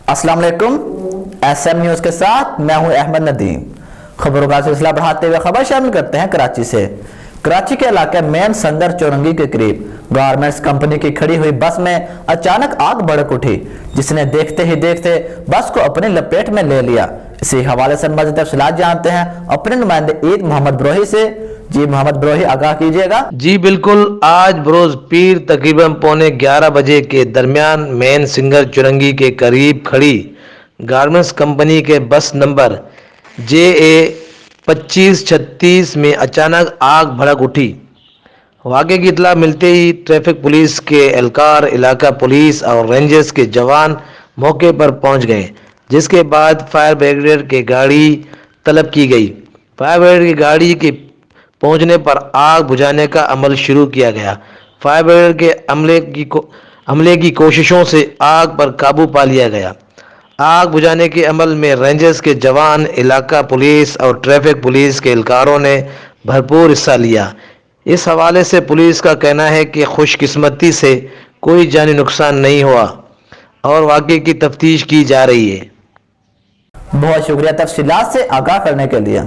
अस्सलाम वालेकुम। SM news के साथ मैं हूं अहमद नदीम। खबरों का सिलसिला बढ़ाते हुए खबर शामिल करते हैं कराची से। कराची के इलाके मेन संदर चौरंगी के करीब गारमेंट्स कंपनी की खड़ी हुई बस में अचानक आग भड़क उठी, जिसने देखते ही देखते बस को अपनी लपेट में ले लिया। इसी हवाले से मज़ीद तफसीलात जानते हैं अपने नुमाइंदे ईद मोहम्मद ब्रोही से। जी मोहम्मद ब्रोही, आगाह कीजिएगा। जी बिल्कुल, आज बरोज पीर तकरीबन पौने 11 बजे के दरमियान मेन सिंगर चुरंगी के करीब खड़ी गारमेंट्स कंपनी के बस नंबर JA 2536 में अचानक आग भड़क उठी। वाक़े की इत्तला मिलते ही ट्रैफिक पुलिस के एहलकार, इलाका पुलिस और रेंजर्स के जवान मौके पर पहुंच गए, जिसके बाद फायर ब्रिगेड की गाड़ी तलब की गई। फायर ब्रिगेड की गाड़ी के पहुंचने पर आग बुझाने का अमल शुरू किया गया। फायर ब्रिगेड के अमले की कोशिशों से आग पर काबू पा लिया गया। आग बुझाने के अमल में रेंजर्स के जवान, इलाका पुलिस और ट्रैफिक पुलिस के एहलकारों ने भरपूर हिस्सा लिया। इस हवाले से पुलिस का कहना है कि खुशकिस्मती से कोई जानी नुकसान नहीं हुआ और वाक़े की तफ्तीश की जा रही है। बहुत शुक्रिया तफसीलात से आगाह करने के लिए।